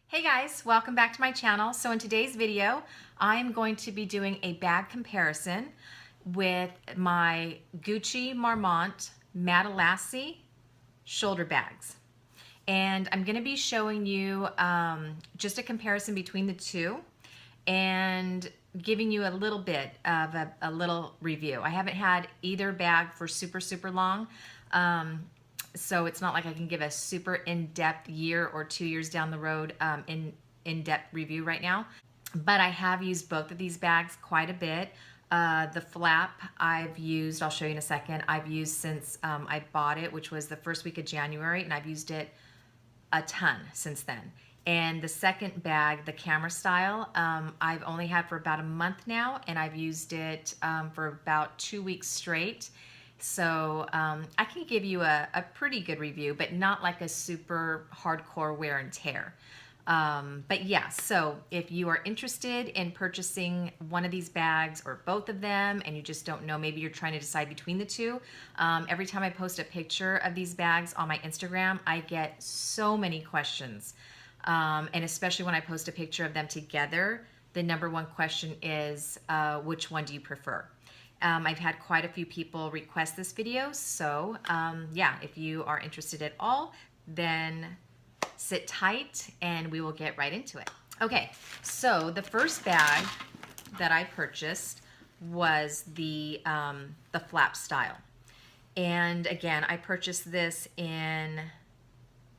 Hey guys, welcome back to my channel. So in today's video, I'm going to be doing a bag comparison with my Gucci Marmont matelesse shoulder bags. And I'm going to be showing you just a comparison between the two and giving you a little bit of a little review. I haven't had either bag for super long. So it's not like I can give a super in-depth year or 2 years down the road in-depth review right now. But I have used both of these bags quite a bit. The flap I've used, I'll show you in a second, I've used since I bought it, which was the first week of January, and I've used it a ton since then. And the second bag, the camera style, I've only had for about a month now, and I've used it for about 2 weeks straight. So I can give you a pretty good review, but not like a super hardcore wear and tear. But yeah, so if you are interested in purchasing one of these bags or both of them and you just don't know, maybe you're trying to decide between the two, every time I post a picture of these bags on my Instagram, I get so many questions. And especially when I post a picture of them together, the number one question is, which one do you prefer? I've had quite a few people request this video, so yeah, if you are interested at all, then sit tight and we will get right into it. Okay, so the first bag that I purchased was the flap style. And again, I purchased this in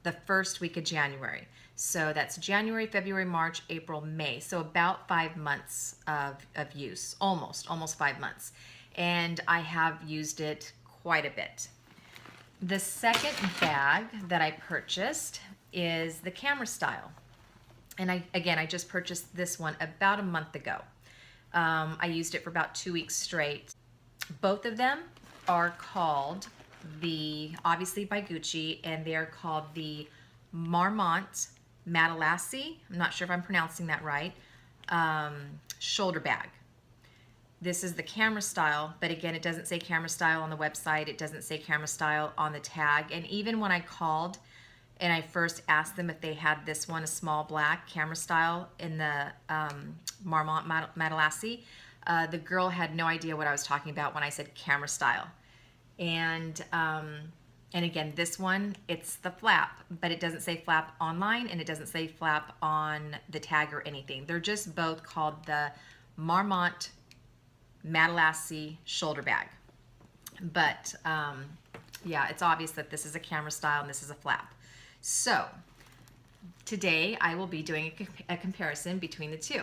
the first week of January. So that's January, February, March, April, May. So about 5 months of use, almost 5 months. And I have used it quite a bit. The second bag that I purchased is the camera style. And I just purchased this one about a month ago. I used it for about 2 weeks straight. Both of them are called obviously by Gucci, and they're called the Marmont matelesse. I'm not sure if I'm pronouncing that right. Shoulder bag. This is the camera style, but again, it doesn't say camera style on the website. It doesn't say camera style on the tag. And even when I called and I first asked them if they had this one, a small black camera style in the Marmont matelesse, the girl had no idea what I was talking about when I said camera style. And again, this one, it's the flap, but it doesn't say flap online and it doesn't say flap on the tag or anything. They're just both called the Marmont matelesse shoulder bag. But yeah, it's obvious that this is a camera style and this is a flap. So today I will be doing a comparison between the two.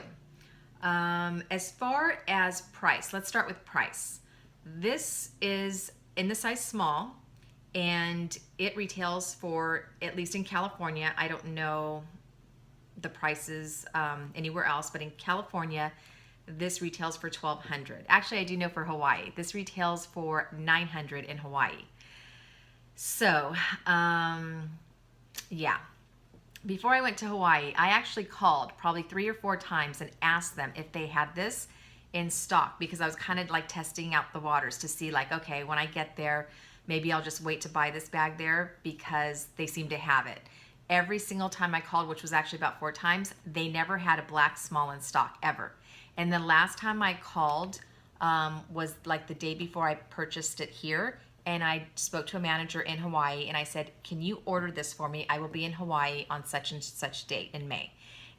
As far as price, let's start with price. This is in the size small, and it retails for, at least in California, I don't know the prices anywhere else, but in California, this retails for $1,200. Actually, I do know for Hawaii. This retails for $900 in Hawaii. So, yeah. Before I went to Hawaii, I actually called probably 3 or 4 times and asked them if they had this in stock, because I was kind of like testing out the waters to see, like, okay, when I get there, maybe I'll just wait to buy this bag there because they seem to have it. Every single time I called, which was actually about 4 times, they never had a black small in stock, ever. And the last time I called was like the day before I purchased it here, and I spoke to a manager in Hawaii and I said, can you order this for me? I will be in Hawaii on such and such date in May.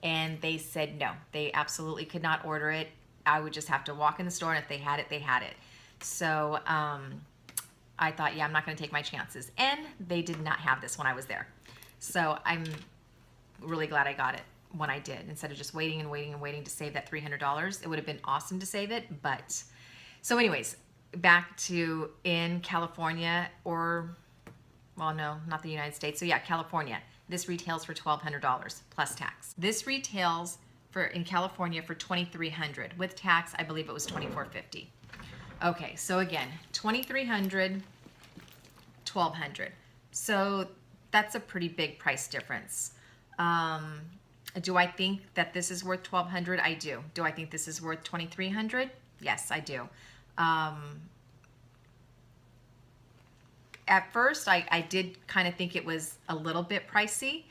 And they said no, they absolutely could not order it. I would just have to walk in the store, and if they had it, they had it. So I thought, yeah, I'm not gonna take my chances. And they did not have this when I was there. So I'm really glad I got it when I did, instead of just waiting and waiting and waiting to save that $300. It would have been awesome to save it, but. So anyways, back to in California, or, well, no, not the United States. So yeah, California. This retails for $1,200 plus tax. This retails in California for $2,300. With tax, I believe it was $2,450. Okay, so again, $2,300, $1,200. So that's a pretty big price difference. Do I think that this is worth $1,200? I do. Do I think this is worth $2,300? Yes, I do. at first I did kind of think it was a little bit pricey,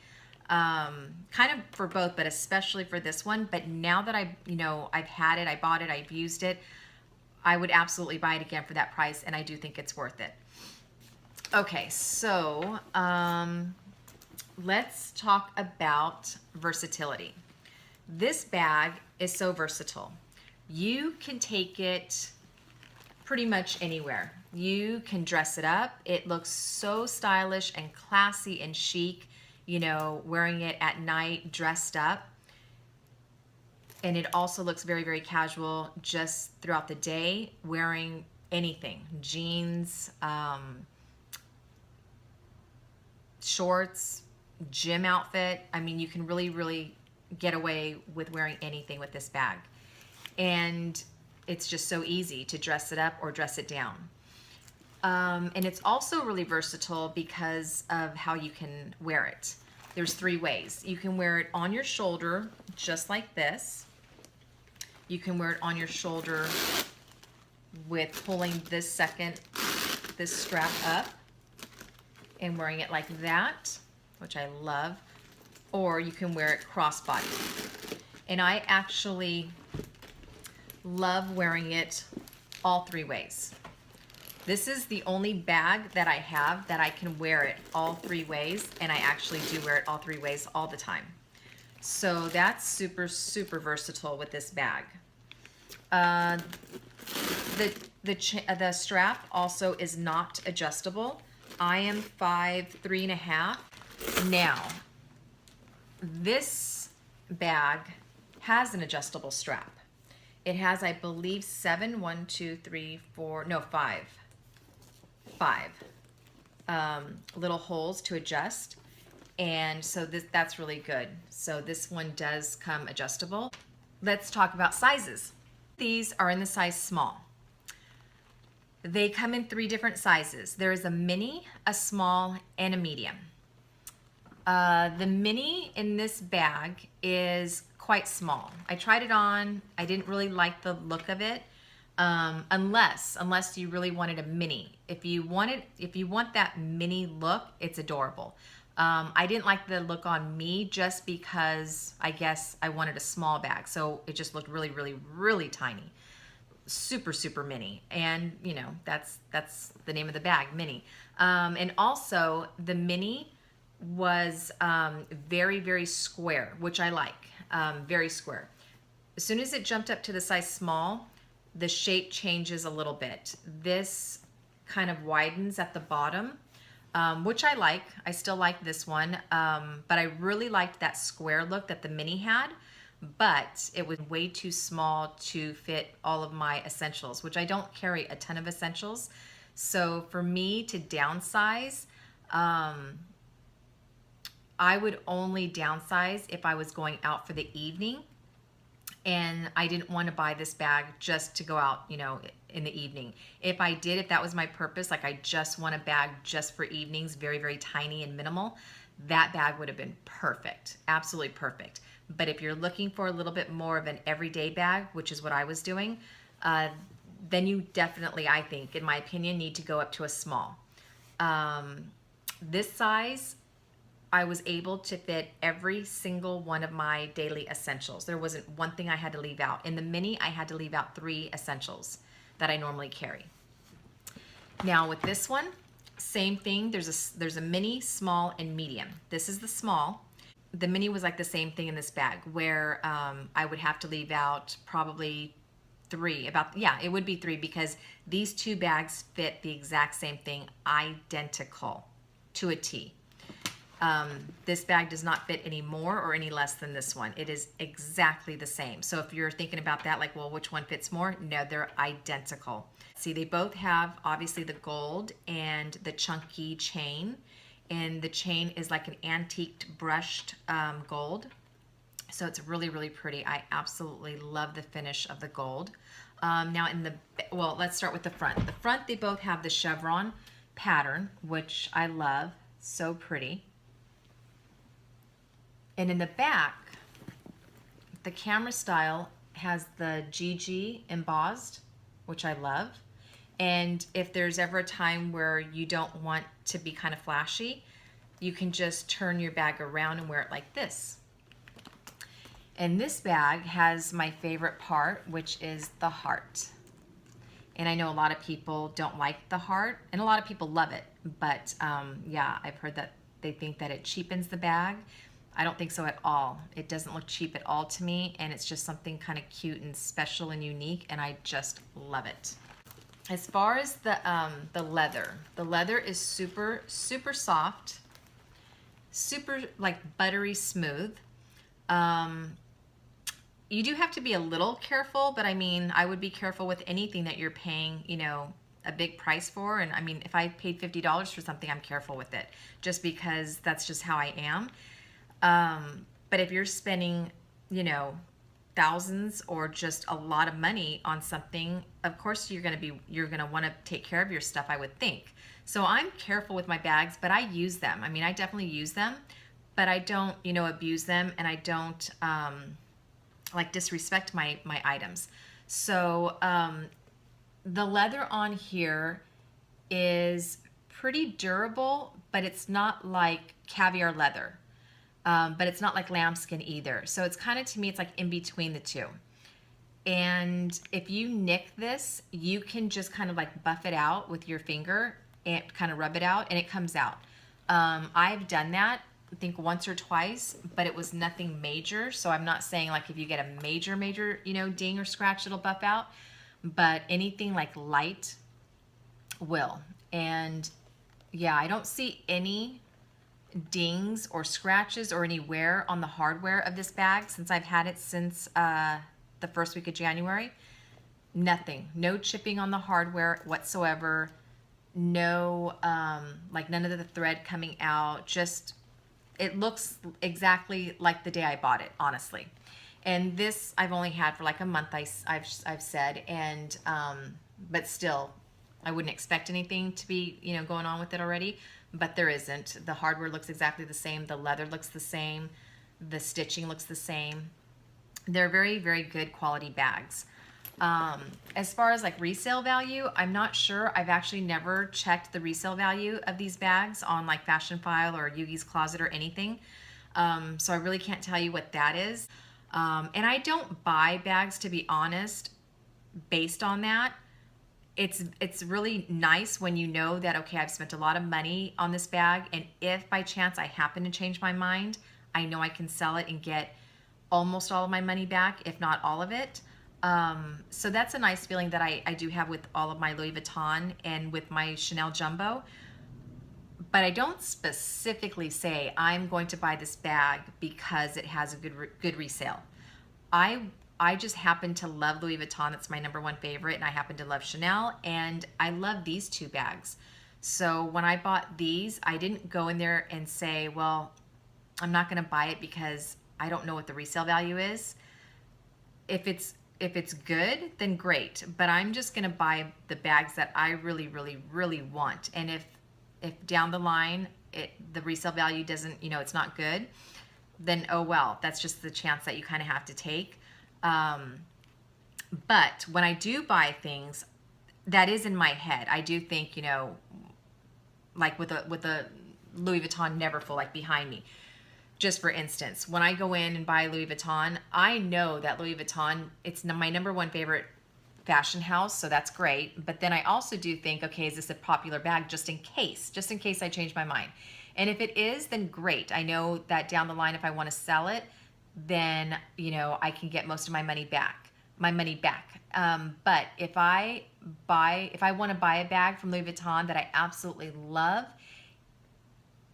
kind of for both, but especially for this one. But now that I've had it, I bought it, I've used it, I would absolutely buy it again for that price, and I do think it's worth it. Okay, so let's talk about versatility. This bag is so versatile. You can take it pretty much anywhere. You can dress it up. It looks so stylish and classy and chic, you know, wearing it at night, dressed up. And it also looks very, very casual just throughout the day, wearing anything, jeans, shorts, gym outfit. I mean, you can really, really get away with wearing anything with this bag. And it's just so easy to dress it up or dress it down. And it's also really versatile because of how you can wear it. There's 3 ways. You can wear it on your shoulder, just like this. You can wear it on your shoulder with pulling this strap up and wearing it like that, which I love. Or you can wear it crossbody. And I actually love wearing it all 3 ways. This is the only bag that I have that I can wear it all 3 ways, and I actually do wear it all 3 ways all the time. So that's super, super versatile with this bag. The strap also is not adjustable. I am 5'3½". Now, this bag has an adjustable strap. It has, I believe, 5 little holes to adjust, and so that's really good. So this one does come adjustable. Let's talk about sizes. These are in the size small. They come in 3 different sizes. There is a mini, a small, and a medium. The mini in this bag is quite small. I tried it on. I didn't really like the look of it, unless you really wanted a mini. If you want that mini look, it's adorable. I didn't like the look on me just because I guess I wanted a small bag, so it just looked really, really, really tiny. Super, super mini, and you know that's the name of the bag, mini. And also the mini was very, very square, which I like. Very square. As soon as it jumped up to the size small, the shape changes a little bit. This kind of widens at the bottom, which I like. I still like this one, but I really liked that square look that the mini had, but it was way too small to fit all of my essentials, which I don't carry a ton of essentials. So for me to downsize, I would only downsize if I was going out for the evening, and I didn't want to buy this bag just to go out, you know, in the evening. If I did, if that was my purpose, like I just want a bag just for evenings, very, very tiny and minimal, that bag would have been perfect, absolutely perfect. But if you're looking for a little bit more of an everyday bag, which is what I was doing, then you definitely, I think, in my opinion, need to go up to a small. This size, I was able to fit every single one of my daily essentials. There wasn't one thing I had to leave out. In the mini, I had to leave out 3 essentials that I normally carry. Now with this one, same thing. There's a mini, small, and medium. This is the small. The mini was like the same thing in this bag, where I would have to leave out probably 3. It would be 3, because these 2 bags fit the exact same thing, identical to a T. This bag does not fit any more or any less than this one. It is exactly the same. So if you're thinking about that, like, well, which one fits more? No, they're identical. See, they both have obviously the gold and the chunky chain, and the chain is like an antiqued brushed gold. So it's really, really pretty. I absolutely love the finish of the gold. Now let's start with the front. The front, they both have the chevron pattern, which I love. So pretty. And in the back, the camera style has the GG embossed, which I love. And if there's ever a time where you don't want to be kind of flashy, you can just turn your bag around and wear it like this. And this bag has my favorite part, which is the heart. And I know a lot of people don't like the heart, and a lot of people love it. But yeah, I've heard that they think that it cheapens the bag. I don't think so at all. It doesn't look cheap at all to me, and it's just something kind of cute and special and unique, and I just love it. As far as the leather is super, super soft, super like buttery smooth. You do have to be a little careful, but I mean, I would be careful with anything that you're paying, you know, a big price for. And I mean, if I paid $50 for something, I'm careful with it just because that's just how I am. But if you're spending, you know, thousands or just a lot of money on something, of course you're going to want to take care of your stuff, I would think. So I'm careful with my bags, but I use them. I mean, I definitely use them, but I don't, you know, abuse them, and I don't, like disrespect my items. So the leather on here is pretty durable, but it's not like caviar leather, but it's not like lambskin either. So it's kind of, to me, it's like in between the two. And if you nick this, you can just kind of like buff it out with your finger and kind of rub it out, and it comes out. I've done that, I think once or twice, but it was nothing major. So I'm not saying like if you get a major, you know, ding or scratch, it'll buff out, but anything like light will. And yeah, I don't see any dings or scratches or any wear on the hardware of this bag since I've had it since the first week of January. Nothing, no chipping on the hardware whatsoever. No, like none of the thread coming out, just it looks exactly like the day I bought it, honestly. And this I've only had for like a month, I've said, and but still, I wouldn't expect anything to be, you know, going on with it already, but there isn't. The hardware looks exactly the same. The leather looks the same. The stitching looks the same. They're very, very good quality bags. As far as like resale value, I'm not sure. I've actually never checked the resale value of these bags on like Fashion File or Yugi's Closet or anything. So I really can't tell you what that is. And I don't buy bags, to be honest, based on that. It's really nice when you know that, okay, I've spent a lot of money on this bag, and if by chance I happen to change my mind, I know I can sell it and get almost all of my money back, if not all of it. So that's a nice feeling that I do have with all of my Louis Vuitton and with my Chanel Jumbo. But I don't specifically say I'm going to buy this bag because it has a good resale. I just happen to love Louis Vuitton. It's my #1 favorite, and I happen to love Chanel, and I love these two bags. So when I bought these, I didn't go in there and say, well, I'm not going to buy it because I don't know what the resale value is. If it's good, then great. But I'm just going to buy the bags that I really, really, really want. And if down the line the resale value doesn't, you know, it's not good, then oh well, that's just the chance that you kind of have to take. But when I do buy things, that is in my head. I do think, you know, like with a Louis Vuitton Neverfull, like behind me. Just for instance, when I go in and buy Louis Vuitton, I know that Louis Vuitton, it's my #1 favorite fashion house, so that's great. But then I also do think, okay, is this a popular bag just in case I change my mind? And if it is, then great. I know that down the line, if I want to sell it, then, you know, I can get most of my money back. But if I want to buy a bag from Louis Vuitton that I absolutely love,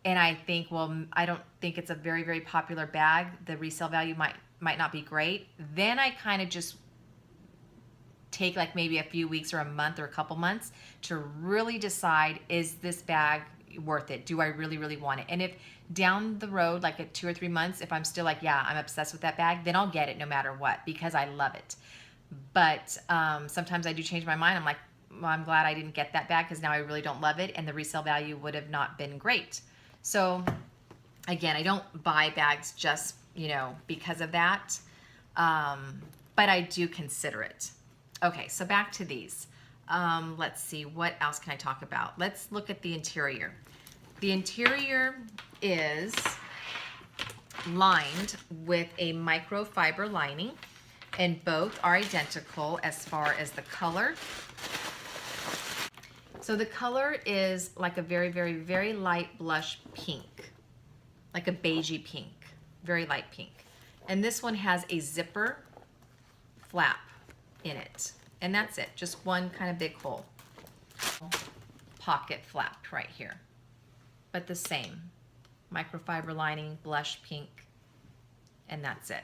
and I think, well, I don't think it's a very, very popular bag, the resale value might not be great, then I kind of just take like maybe a few weeks or a month or a couple months to really decide, is this bag worth it? Do I really, really want it? And if down the road, like at 2 or 3 months, if I'm still like, yeah, I'm obsessed with that bag, then I'll get it no matter what, because I love it. But sometimes I do change my mind. I'm like, well, I'm glad I didn't get that bag because now I really don't love it, and the resale value would have not been great. So again, I don't buy bags just, you know, because of that, but I do consider it. Okay, so back to these. Let's see, what else can I talk about? Let's look at the interior. The interior is lined with a microfiber lining, and both are identical as far as the color. So the color is like a very, very, very light blush pink, like a beigey pink, very light pink. And this one has a zipper flap in it. And that's it, just one kind of big hole. Pocket flap right here. But the same, microfiber lining, blush pink, and that's it.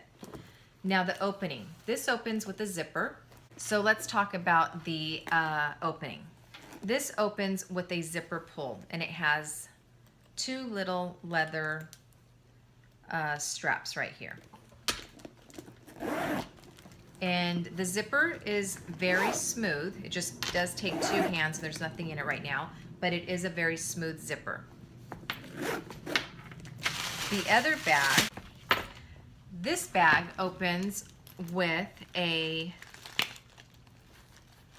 Now the opening. This opens with a zipper. So let's talk about the opening. This opens with a zipper pull, and it has two little leather straps right here. And the zipper is very smooth. It just does take two hands. There's nothing in it right now, but it is a very smooth zipper. The other bag, this bag opens with a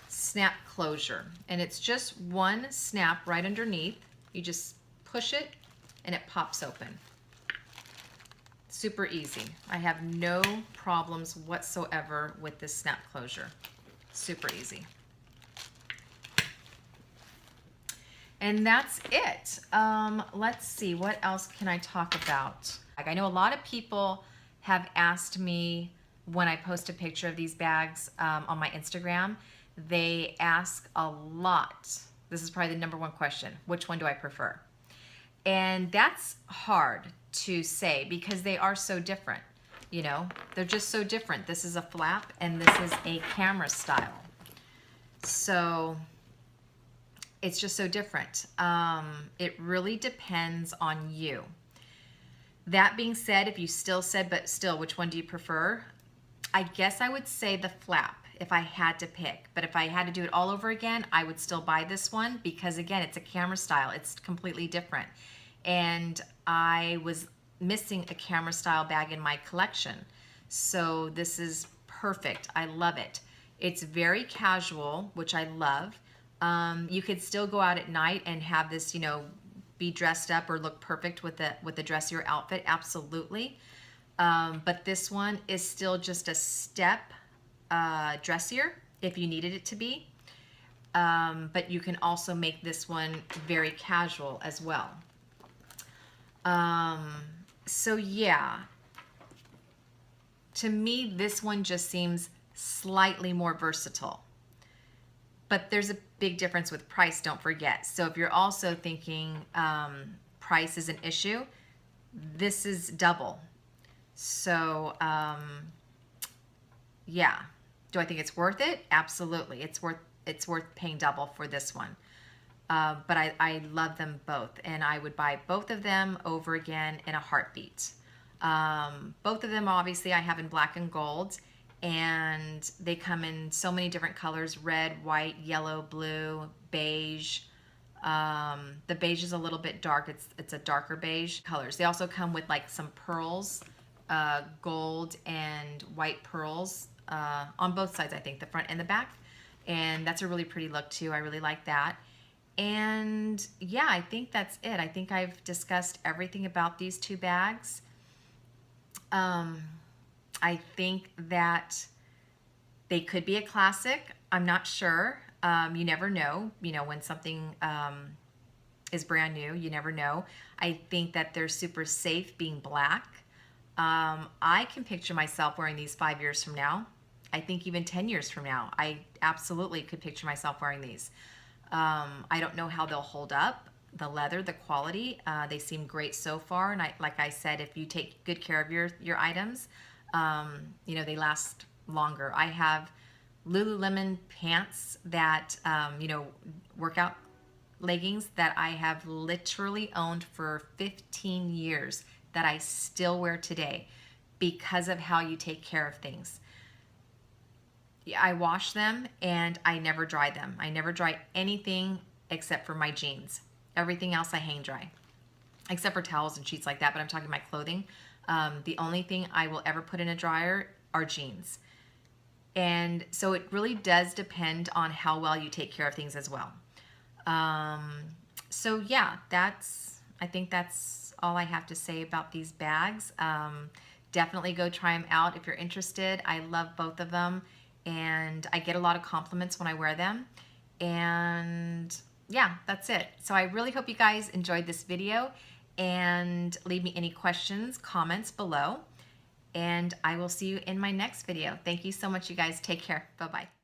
snap closure, and it's just one snap right underneath. You just push it and it pops open. Super easy. I have no problems whatsoever with this snap closure. Super easy. And that's it. Let's see, what else can I talk about? I know a lot of people have asked me when I post a picture of these bags on my Instagram, they ask a lot. This is probably the #1 question. Which one do I prefer? And that's hard to say because they are so different. You know, they're just so different. This is a flap and this is a camera style. So it's just so different. It really depends on you. That being said, if you still said, but still, which one do you prefer? I guess I would say the flap if I had to pick. But if I had to do it all over again, I would still buy this one because, again, it's a camera style. It's completely different. And I was missing a camera style bag in my collection. So this is perfect. I love it. It's very casual, which I love. You could still go out at night and have this, you know, be dressed up or look perfect with the dressier outfit. Absolutely. But this one is still just a step dressier if you needed it to be. But you can also make this one very casual as well. So yeah, to me, this one just seems slightly more versatile. But there's a big difference with price, don't forget. So if you're also thinking price is an issue, this is double. So yeah, do I think it's worth it? Absolutely, it's worth paying double for this one. But I love them both, and I would buy both of them over again in a heartbeat. Both of them, obviously, I have in black and gold, and they come in so many different colors: red, white, yellow, blue, beige. The beige is a little bit dark. It's a darker beige colors. They also come with like some pearls, gold and white pearls on both sides, I think, the front and the back. And that's a really pretty look too. I really like that. And yeah, I think that's it. I think I've discussed everything about these two bags. I think that they could be a classic. I'm not sure. You never know. You know, when something is brand new, you never know. I think that they're super safe being black. I can picture myself wearing these 5 years from now. I think even 10 years from now, I absolutely could picture myself wearing these. I don't know how they'll hold up. The leather, the quality, they seem great so far. And like I said, if you take good care of your items, you know, they last longer. I have Lululemon pants that, you know, workout leggings that I have literally owned for 15 years that I still wear today because of how you take care of things. I wash them and I never dry them. I never dry anything except for my jeans. Everything else I hang dry, except for towels and sheets like that, but I'm talking my clothing. The only thing I will ever put in a dryer are jeans. And so it really does depend on how well you take care of things as well. So yeah, I think that's all I have to say about these bags. Definitely go try them out if you're interested. I love both of them, and I get a lot of compliments when I wear them. And yeah, that's it. So I really hope you guys enjoyed this video, and leave me any questions, comments below, and I will see you in my next video. Thank you so much, you guys. Take care. Bye-bye.